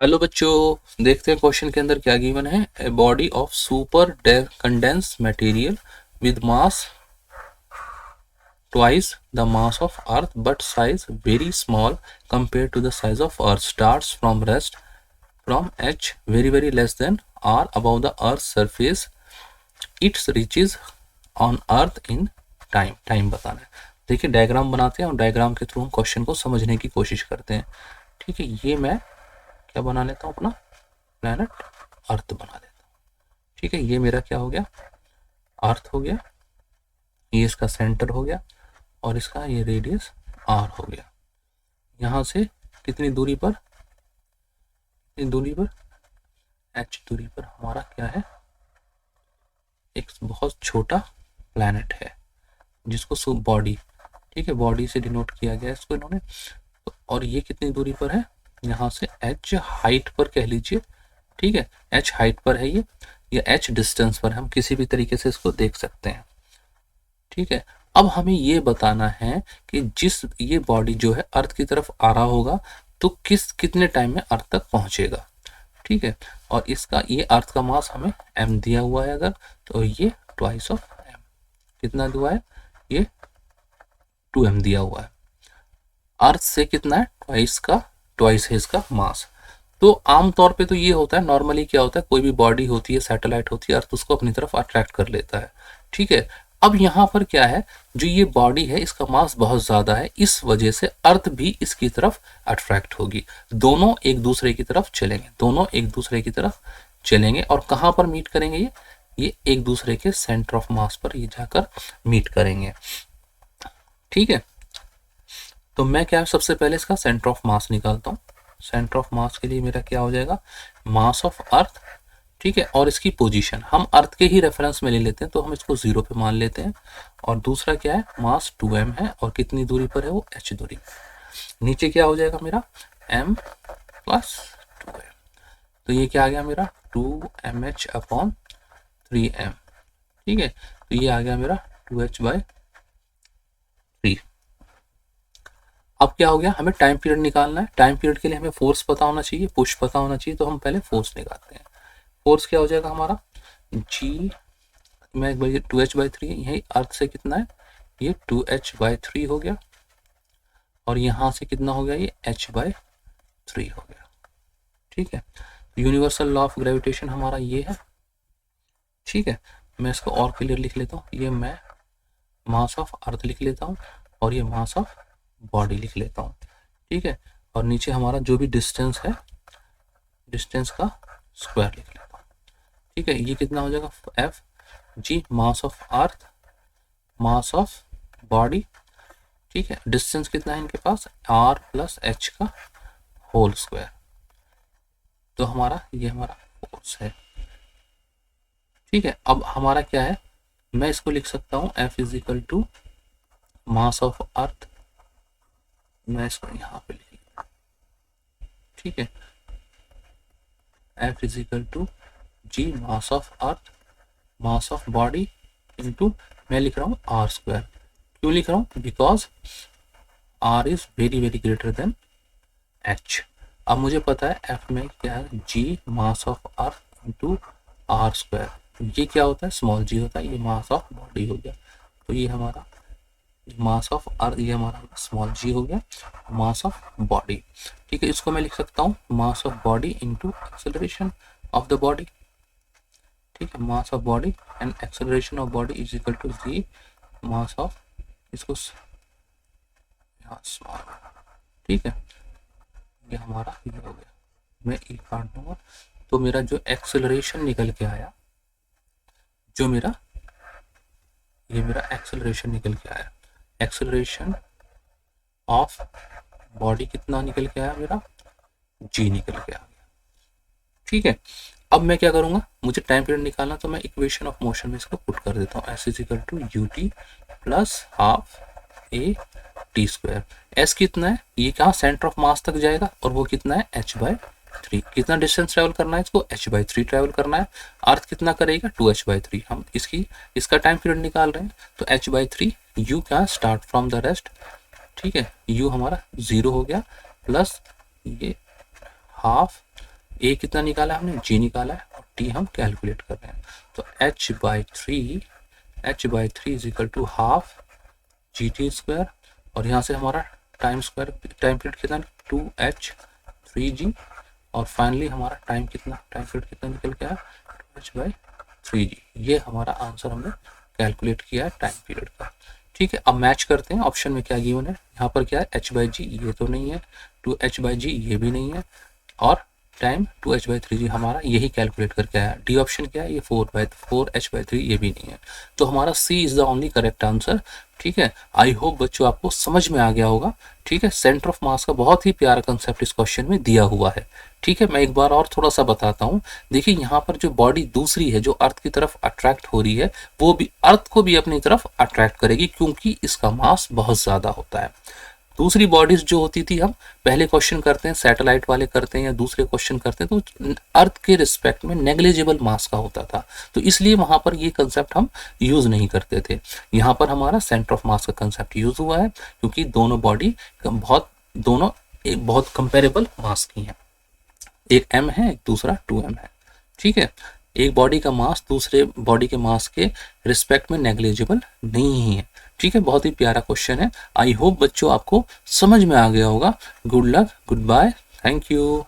Hello बच्चों, देखते हैं क्वेश्चन के अंदर क्या गिवन है। A body of super condense material with mass twice the mass of earth but size very small compared to the size of earth starts from rest from h very less than r above the earth's surface it reaches on earth in time बताना है। देखिए diagram बनाते हैं और diagram के through हम question को समझने की कोशिश करते हैं। ठीक है, ये मैं क्या बना लेता हूँ, अपना प्लैनेट अर्थ बना देता हूँ। ठीक है, ये मेरा क्या हो गया, अर्थ हो गया, ये इसका सेंटर हो गया और इसका ये रेडियस आर हो गया। यहाँ से कितनी दूरी पर, इतनी दूरी पर एच दूरी पर हमारा क्या है, एक बहुत छोटा प्लैनेट है जिसको बॉडी, ठीक है, बॉडी से डिनोट किया गया इसको इन्होंने। और ये कितनी दूरी पर है, यहाँ से एच हाइट पर कह लीजिए। ठीक है, एच हाइट पर है ये, या एच डिस्टेंस पर, हम किसी भी तरीके से इसको देख सकते हैं। ठीक है, अब हमें ये बताना है कि जिस ये बॉडी जो है अर्थ की तरफ आ रहा होगा तो कितने टाइम में अर्थ तक पहुंचेगा। ठीक है, और इसका ये अर्थ का मास हमें m दिया हुआ है अगर, तो ये ट्वाइस ऑफ m, कितना दिया है, ये 2m दिया हुआ है। अर्थ से कितना है, ट्वाइस है इसका मास। तो आमतौर पे तो ये होता है, नॉर्मली क्या होता है, कोई भी बॉडी होती है, सैटेलाइट होती है, अर्थ उसको अपनी तरफ अट्रैक्ट कर लेता है। ठीक है, अब यहाँ पर क्या है, जो ये बॉडी है इसका मास बहुत ज्यादा है, इस वजह से अर्थ भी इसकी तरफ अट्रैक्ट होगी। दोनों एक दूसरे की तरफ चलेंगे, दोनों एक दूसरे की तरफ चलेंगे और कहाँ पर मीट करेंगे, ये एक दूसरे के सेंटर ऑफ मास पर ये जाकर मीट करेंगे। ठीक है, तो मैं क्या सबसे पहले इसका सेंटर ऑफ मास निकालता हूँ। सेंटर ऑफ मास के लिए मेरा क्या हो जाएगा, मास ऑफ अर्थ। ठीक है, और इसकी पोजीशन हम अर्थ के ही रेफरेंस में ले लेते हैं, तो हम इसको 0 पे मान लेते हैं। और दूसरा क्या है, मास 2m है और कितनी दूरी पर है वो, h दूरी पर। नीचे क्या हो जाएगा मेरा, m प्लस 2m, तो ये क्या आ गया मेरा 2mh अपॉन 3m। ठीक है, तो ये आ गया मेरा 2h/3। अब क्या हो गया, हमें टाइम पीरियड निकालना है। टाइम पीरियड के लिए हमें फोर्स पता होना चाहिए, पुश पता होना चाहिए, तो हम पहले फोर्स निकालते हैं। फोर्स क्या हो जाएगा हमारा, जी में 2h/3, यही अर्थ से कितना है, ये 2h/3 हो गया और यहाँ से कितना हो गया, ये h/3 हो गया। ठीक है, यूनिवर्सल लॉ ऑफ ग्रेविटेशन हमारा ये है। ठीक है, मैं इसको और क्लियर लिख लेता हूँ, ये मैं मास ऑफ अर्थ लिख लेता हूँ और ये मास ऑफ बॉडी लिख लेता हूँ। ठीक है, और नीचे हमारा जो भी डिस्टेंस है, डिस्टेंस का स्क्वायर लिख लेता हूँ। ठीक है, ये कितना हो जाएगा, F G mass of earth, mass of body. ठीक है, डिस्टेंस कितना है इनके पास, आर प्लस एच का होल स्क्वायर। तो हमारा ये हमारा फोर्स है। ठीक है, अब हमारा क्या है, मैं इसको लिख सकता हूँ F is equal to mass of earth, मैं इसको यहाँ पे लिख, ठीक है, F is equal to G mass of earth, mass of body into, मैं लिख रहा हूँ आर स्क्वायर। क्यों लिख रहा हूँ, because R is very greater than H. अब मुझे पता है एफ में क्या है, G mass of earth into R square. ये क्या होता है, स्मॉल जी होता है, ये मास ऑफ बॉडी हो गया। तो ये हमारा मास ऑफ अर्थ, ये हमारा स्मॉल जी हो गया, मास ऑफ बॉडी। ठीक है, इसको मैं लिख सकता हूँ mass of body into acceleration of the body. ठीक है, mass of body and acceleration of body is equal to G mass of, इसको स्मॉल। ठीक है, ये हमारा ये हो गया, मैं ई काट दूंगा। तो मेरा जो एक्सेलरेशन निकल के आया, जो मेरा ये मेरा एक्सेलरेशन निकल के आया, एक्सेलरेशन ऑफ बॉडी कितना निकल के आया मेरा, जी निकल के आ गया। ठीक है, अब मैं क्या करूंगा, मुझे टाइम पीरियड निकालना, तो मैं इक्वेशन ऑफ मोशन में इसको पुट कर देता हूँ, S is equal to U T plus half A T square. S कितना है, ये कहाँ सेंटर ऑफ मास तक जाएगा और वो कितना है, h/3। कितना डिस्टेंस ट्रेवल करना है इसको, h/3 ट्रेवल करना है। अर्थ कितना करेगा, 2h/3। हम इसका टाइम पीरियड निकाल रहे हैं, तो h/3, u क्या, स्टार्ट फ्रॉम द रेस्ट। ठीक है, u हमारा 0 हो गया, प्लस ये हाफ ए कितना निकाला हमने, जी निकाला है, और टी हम कैलकुलेट कर रहे हैं। तो h/3 is equal to half G T square, और यहाँ से हमारा टाइम स्क्वायर, टाइम पीरियड कितना, 2h/3g, और फाइनली हमारा टाइम पीरियड कितना निकल के आया, 2h/3g। ये हमारा आंसर हमने कैलकुलेट किया है टाइम पीरियड का। ठीक है, अब मैच करते हैं ऑप्शन में क्या गिवन है। यहाँ पर क्या है, h/g ये तो नहीं है, 2h/g ये भी नहीं है, और टाइम 2h/3g हमारा यही कैलकुलेट करके आया। डी ऑप्शन क्या है, ये 4h/3 ये भी नहीं है। तो हमारा C is the only correct answer. ठीक है, आई होप बच्चों आपको समझ में आ गया होगा। ठीक है, सेंटर ऑफ मास का बहुत ही प्यारा कंसेप्ट इस क्वेश्चन में दिया हुआ है। ठीक है, मैं एक बार और थोड़ा सा बताता हूँ। देखिए यहाँ पर जो बॉडी दूसरी है जो अर्थ की तरफ अट्रैक्ट हो रही है, वो भी अर्थ को भी अपनी तरफ अट्रैक्ट करेगी, क्योंकि इसका मास बहुत ज्यादा होता है। दूसरी बॉडीज जो होती थी, हम पहले क्वेश्चन करते हैं सैटेलाइट वाले करते हैं या दूसरे क्वेश्चन करते हैं, तो अर्थ के रिस्पेक्ट में नेग्लिजिबल मास का होता था, तो इसलिए वहां पर ये कंसेप्ट हम यूज नहीं करते थे। यहाँ पर हमारा सेंटर ऑफ मास का कंसेप्ट यूज हुआ है, क्योंकि दोनों बॉडी दोनों एक बहुत कंपेरेबल मास की हैं। एक m है, एक दूसरा 2m है। ठीक है, एक बॉडी का मास दूसरे बॉडी के मास के रिस्पेक्ट में नेग्लिजिबल नहीं है। ठीक है, बहुत ही प्यारा क्वेश्चन है। आई होप बच्चों आपको समझ में आ गया होगा। Good luck, goodbye, thank you.